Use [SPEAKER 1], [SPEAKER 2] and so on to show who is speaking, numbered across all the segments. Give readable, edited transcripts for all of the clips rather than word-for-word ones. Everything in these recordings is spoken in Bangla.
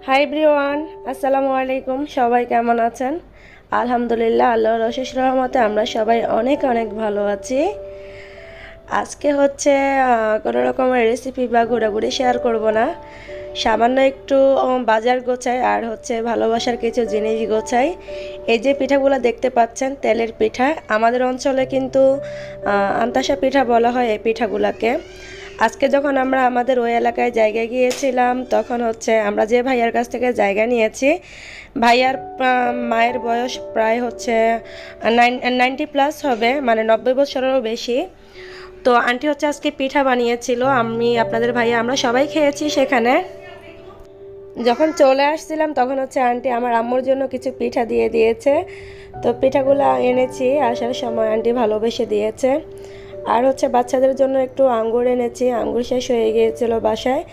[SPEAKER 1] হাই এভরিওয়ান, আসসালামু আলাইকুম। সবাই কেমন আছেন? আলহামদুলিল্লাহ, আল্লাহর অশেষ রহমতে আমরা সবাই অনেক অনেক ভালো আছি। আজকে হচ্ছে কোনো রকমের রেসিপি বা ঘোরাঘুরি শেয়ার করব না, সামান্য একটু বাজার গোছাই আর হচ্ছে ভালোবাসার কিছু জিনিস গোছাই। এই যে পিঠাগুলো দেখতে পাচ্ছেন তেলের পিঠা, আমাদের অঞ্চলে কিন্তু আন্তাসা পিঠা বলা হয় এই পিঠাগুলোকে। আজকে যখন আমরা আমাদের ওই এলাকায় জায়গায় গিয়েছিলাম তখন হচ্ছে আমরা যে ভাইয়ার কাছ থেকে জায়গা নিয়েছি, ভাইয়ার মায়ের বয়স প্রায় হচ্ছে 90+ হবে, মানে 90 বছরেরও বেশি। তো আন্টি হচ্ছে আজকে পিঠা বানিয়েছিল, আমি আপনাদের ভাইয়া আমরা সবাই খেয়েছি সেখানে। যখন চলে আসছিলাম তখন হচ্ছে আন্টি আমার আম্মুর জন্য কিছু পিঠা দিয়ে দিয়েছে। তো পিঠাগুলো এনেছি, আসার সময় আন্টি ভালোবেসে দিয়েছে। আর হচ্ছে বাচ্চাদের জন্য একটু আঙ্গুর এনেছি, আঙ্গুর শেষ হয়ে গিয়েছিল বাসায়।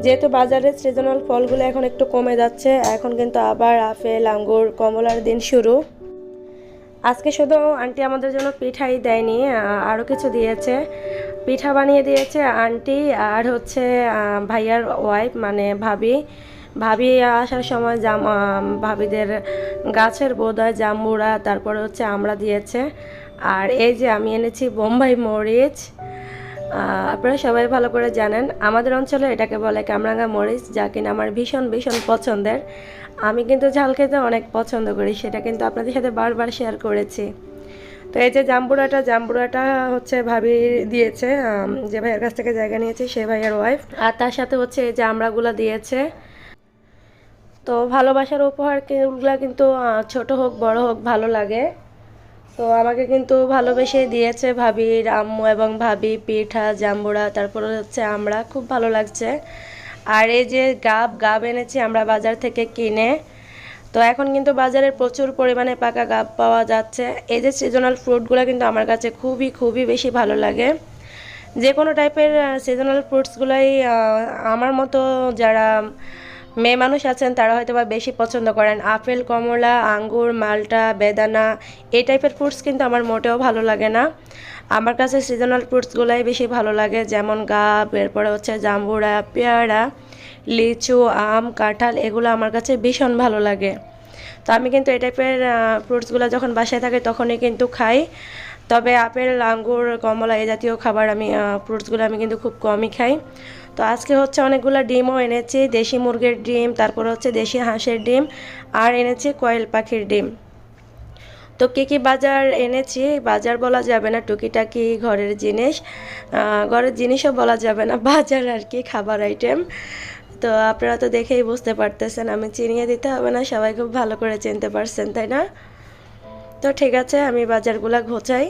[SPEAKER 1] যেহেতু বাজারের সিজনাল ফলগুলো এখন একটু কমে যাচ্ছে, এখন কিন্তু আবার আপেল, আঙ্গুর, কমলার দিন শুরু। আজকে শুধু আন্টি আমাদের জন্য পিঠাই দেয়নি, আরও কিছু দিয়েছে। পিঠা বানিয়ে দিয়েছে আন্টি আর হচ্ছে ভাইয়ার ওয়াইফ মানে ভাবি আসার সময় ভাবিদের গাছের বোধহয় জাম্বুরা, তারপরে হচ্ছে আমরা দিয়েছে। আর এই যে আমি এনেছি বোম্বাই মরিচ, আপনারা সবাই ভালো করে জানেন আমাদের অঞ্চলে এটাকে বলে কামরাঙ্গা মরিচ, যা কিনা আমার ভীষণ ভীষণ পছন্দের। আমি কিন্তু ঝাল খেতে অনেক পছন্দ করি, সেটা কিন্তু আপনাদের সাথে বারবার শেয়ার করেছি। তো এই যে জাম্বুরাটা হচ্ছে ভাবি দিয়েছে, যে ভাইয়ের কাছ থেকে জায়গা নিয়েছে সে ভাইয়ের ওয়াইফ। আর তার সাথে হচ্ছে এই যে আমড়াগুলো দিয়েছে। তো ভালোবাসার উপহারগুলো কিন্তু ছোট হোক বড় হোক ভালো লাগে। তো আমাকে কিন্তু ভালোবেসে দিয়েছে ভাবির আম্মু এবং ভাবি পিঠা, জাম্বুরা, তারপরে হচ্ছে আমরা, খুব ভালো লাগছে। আর এই যে গাব এনেছি আমরা বাজার থেকে কিনে। তো এখন কিন্তু বাজারে প্রচুর পরিমাণে পাকা গাব পাওয়া যাচ্ছে। এই যে সিজনাল ফ্রুটগুলো কিন্তু আমার কাছে খুবই খুবই বেশি ভালো লাগে। যে কোনো টাইপের সিজনাল ফ্রুটসগুলোই আমার মতো যারা মেয়ে মানুষ আছেন তারা হয়তো বা বেশি পছন্দ করেন। আপেল, কমলা, আঙ্গুর, মালটা, বেদানা এই টাইপের ফ্রুটস কিন্তু আমার মোটেও ভালো লাগে না। আমার কাছে সিজনাল ফ্রুটসগুলোই বেশি ভালো লাগে, যেমন গাব, এরপরে হচ্ছে জাম্বুরা, পেয়ারা, লিচু, আম, কাঁঠাল, এগুলো আমার কাছে ভীষণ ভালো লাগে। তো আমি কিন্তু এই টাইপের ফ্রুটসগুলো যখন বাসায় থাকে তখনই কিন্তু খাই। তবে আপেল, আঙ্গুর, কমলা এই জাতীয় খাবার ফ্রুটসগুলো আমি কিন্তু খুব কমই খাই। তো আজকে হচ্ছে অনেকগুলো ডিমও এনেছি, দেশি মুরগির ডিম, তারপর হচ্ছে দেশি হাঁসের ডিম, আর এনেছি কোয়েল পাখির ডিম। তো কী বাজার এনেছি, বাজার বলা যাবে না, টুকিটাকি ঘরের জিনিসও বলা যাবে না, বাজার আর কি, খাবার আইটেম। তো আপনারা তো দেখেই বুঝতে পারতেছেন, আমি চিনিয়ে দিতে হবে না, সবাই খুব ভালো করে চিনতে পারছেন, তাই না? তো ঠিক আছে, আমি বাজারগুলো গোছাই।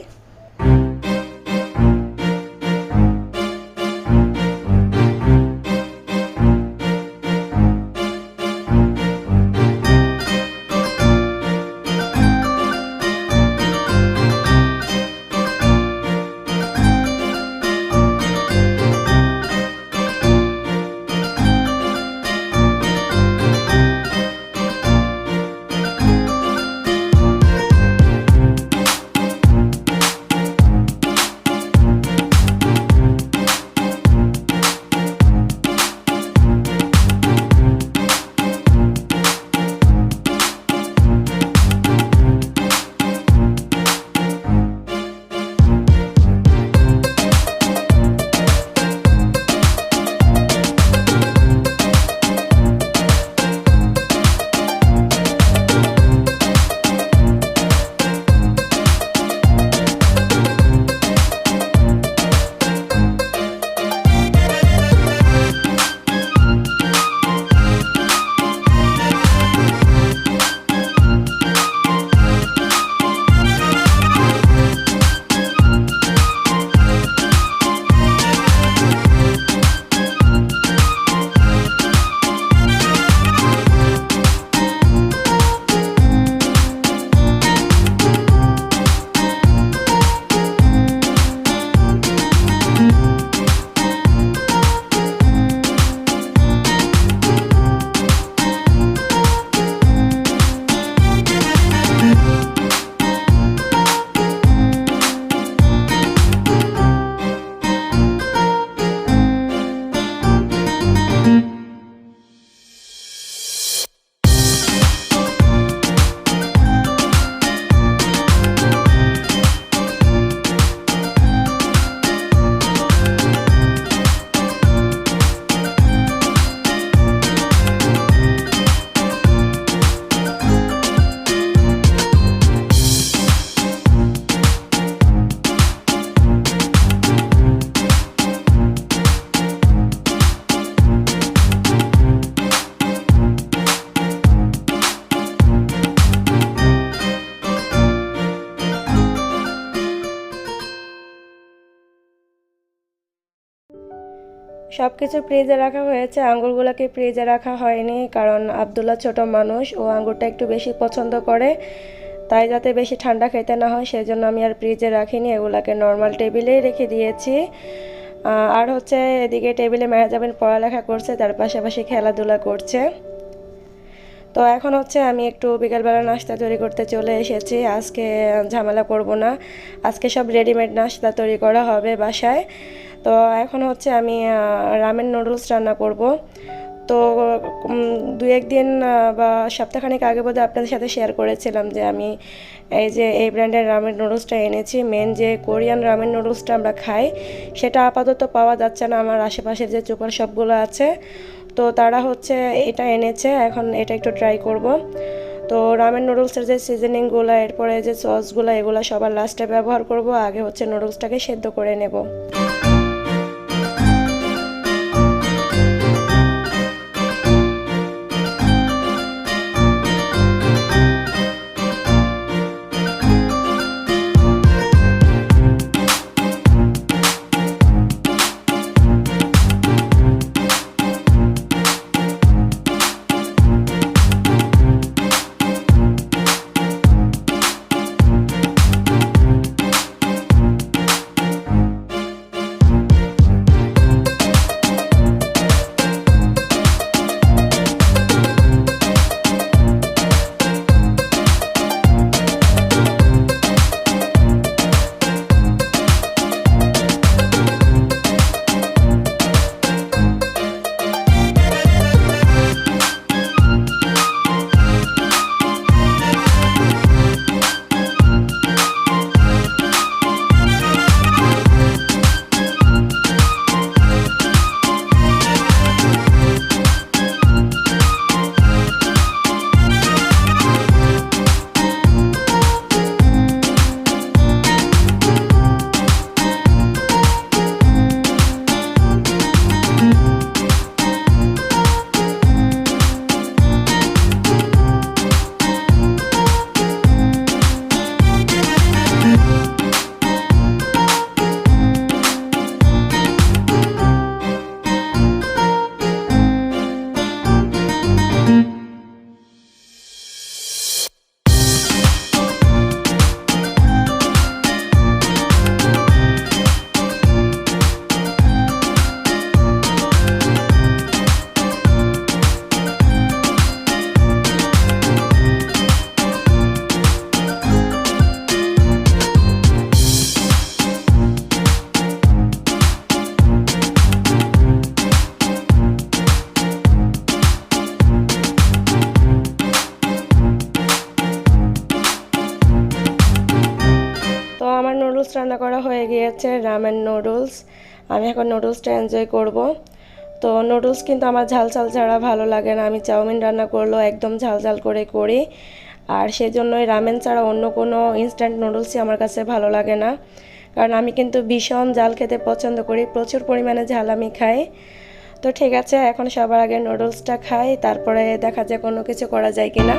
[SPEAKER 1] সব কিছু ফ্রিজে রাখা হয়েছে, আঙ্গুরগুলোকে ফ্রিজে রাখা হয়নি, কারণ আব্দুল্লাহ ছোট মানুষ, ও আঙ্গুরটা একটু বেশি পছন্দ করে, তাই যাতে বেশি ঠান্ডা খেতে না হয় সেজন্য আমি আর ফ্রিজে রাখিনি, এগুলাকে নর্মাল টেবিলেই রেখে দিয়েছি। আর হচ্ছে এদিকে টেবিলে মেহজাবিন পড়ালেখা করছে, তার পাশাপাশি খেলাধুলা করছে। তো এখন হচ্ছে আমি একটু বিকালবেলা নাস্তা তৈরি করতে চলে এসেছি। আজকে ঝামেলা করব না, আজকে সব রেডিমেড নাস্তা তৈরি করা হবে বাসায়। তো এখন হচ্ছে আমি রামেন নুডলস রান্না করব। তো 2-1 দিন বা সপ্তাহখানেক আগে বোধহয় আপনাদের সাথে শেয়ার করেছিলাম যে আমি এই ব্র্যান্ডের রামেন নুডলসটা এনেছি। মেন যে কোরিয়ান রামেন নুডলসটা আমরা খাই সেটা আপাতত পাওয়া যাচ্ছে না আমার আশেপাশের যে সুপার শপগুলো আছে, তো তারা হচ্ছে এটা এনেছে, এখন এটা একটু ট্রাই করব। তো রামেন নুডলসের যে সিজনিংগুলো, এরপরে যে সসগুলো, এগুলো সবার লাস্টে ব্যবহার করব, আগে হচ্ছে নুডলসটাকে সেদ্ধ করে নেব। নুডলস রান্না করা হয়ে গিয়েছে, রামেন নুডলস। আমি এখন নুডলসটা এনজয় করব। তো নুডলস কিন্তু আমার ঝাল ঝাল ছাড়া ভালো লাগে না, আমি চাউমিন রান্না করলেও একদম ঝাল ঝাল করে করি, আর সেজন্যই রামেন ছাড়া অন্য কোনো ইনস্ট্যান্ট নুডলসই আমার কাছে ভালো লাগে না, কারণ আমি কিন্তু ভীষণ ঝাল খেতে পছন্দ করি, প্রচুর পরিমাণে ঝাল আমি খাই। তো ঠিক আছে, এখন সবার আগে নুডলসটা খাই, তারপরে দেখা যায় কোনো কিছু করা যায় কিনা।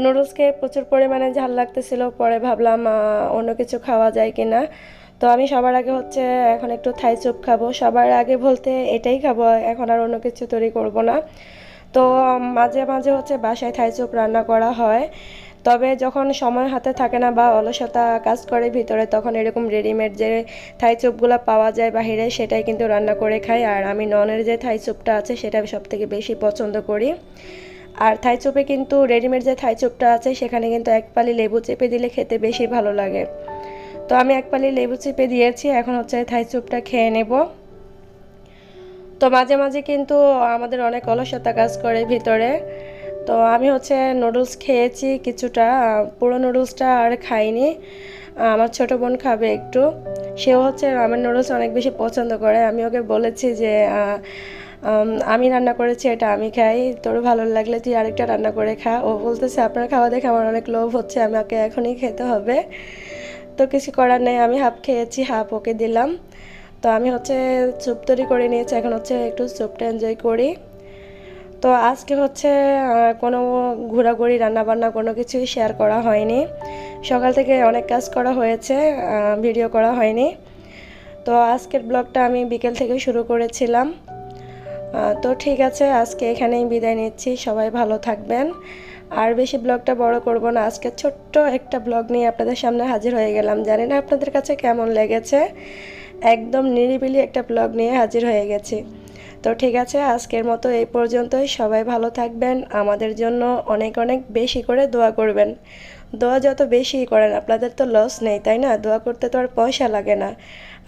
[SPEAKER 1] নুডলসকে প্রচুর পরিমাণে ঝাল লাগতেছিল, পরে ভাবলাম অন্য কিছু খাওয়া যায় কিনা। তো আমি সবার আগে হচ্ছে এখন একটু থাই স্যুপ খাবো, সবার আগে বলতে এটাই খাবো, এখন আর অন্য কিছু তৈরি করব না। তো মাঝে মাঝে হচ্ছে বাসায় থাই স্যুপ রান্না করা হয়, তবে যখন সময় হাতে থাকে না বা অলসতা কাজ করে ভিতরে, তখন এরকম রেডিমেড যে থাই স্যুপগুলো পাওয়া যায় বাহিরে, সেটাই কিন্তু রান্না করে খাই। আর আমি ননের যে থাই স্যুপটা আছে সেটা সবথেকে বেশি পছন্দ করি। আর থাই স্যুপে কিন্তু রেডিমেড যে থাই স্যুপটা আছে সেখানে কিন্তু এক পালি লেবু চেপে দিলে খেতে বেশি ভালো লাগে। তো আমি এক পালি লেবু চেপে দিয়েছি, এখন হচ্ছে থাই স্যুপটা খেয়ে নেব। তো মাঝে মাঝে কিন্তু আমাদের অনেক অলসতা কাজ করে ভিতরে, তো আমি হচ্ছে নুডলস খেয়েছি কিছুটা, পুরো নুডলসটা আর খাইনি। আমার ছোট বোন খাবে একটু, সেও হচ্ছে রামেন নুডলস অনেক বেশি পছন্দ করে। আমি ওকে বলেছি যে আমি রান্না করেছি, এটা আমি খাই, তোর ভালো লাগলে তুই আরেকটা রান্না করে খা। ও বলতেছে আপনার খাওয়া দেখে আমার অনেক লোভ হচ্ছে, আমাকে এখনই খেতে হবে। তো কিছু করার নেই, আমি হাফ খেয়েছি, হাফ ওকে দিলাম। তো আমি হচ্ছে স্যুপ তৈরি করে নিয়েছি, এখন হচ্ছে একটু স্যুপটা এনজয় করি। তো আজকে হচ্ছে কোনো ঘোরাঘুরি রান্নাবান্না কোনো কিছুই শেয়ার করা হয়নি। সকাল থেকে অনেক কাজ করা হয়েছে, ভিডিও করা হয়নি। তো আজকের ব্লগটা আমি বিকেল থেকে শুরু করেছিলাম। তো ঠিক আছে, আজকে এখানেই বিদায় নিচ্ছি। সবাই ভালো থাকবেন। আর বেশি ব্লগটা বড় করব না, আজকে ছোট্ট একটা ব্লগ নিয়ে আপনাদের সামনে হাজির হয়ে গেলাম। জানি না আপনাদের কাছে কেমন লেগেছে, একদম নিরিবিলি একটা ব্লগ নিয়ে হাজির হয়ে গেছি। তো ঠিক আছে, আজকের মতো এই পর্যন্তই। সবাই ভালো থাকবেন, আমাদের জন্য অনেক অনেক বেশি করে দোয়া করবেন। দোয়া যত বেশি করেন আপনাদের তো লস নেই, তাই না? দোয়া করতে তো আর পয়সা লাগে না,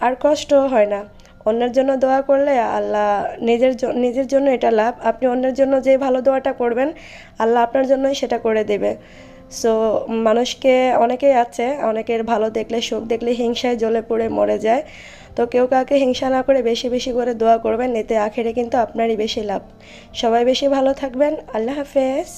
[SPEAKER 1] আর কষ্টও হয় না। অন্যের জন্য দোয়া করলে আল্লাহ নিজের জন্য এটা লাভ। আপনি অন্যের জন্য যে ভালো দোয়াটা করবেন, আল্লাহ আপনার জন্যই সেটা করে দেবে। সো মানুষকে অনেকেই আছে, অনেকের ভালো দেখলে, সুখ দেখলে হিংসায় জ্বলে পড়ে মরে যায়। তো কেউ কাউকে হিংসা না করে বেশি বেশি করে দোয়া করবেন, এতে আখেরে কিন্তু আপনারই বেশি লাভ। সবাই বেশি ভালো থাকবেন। আল্লাহ হাফেজ।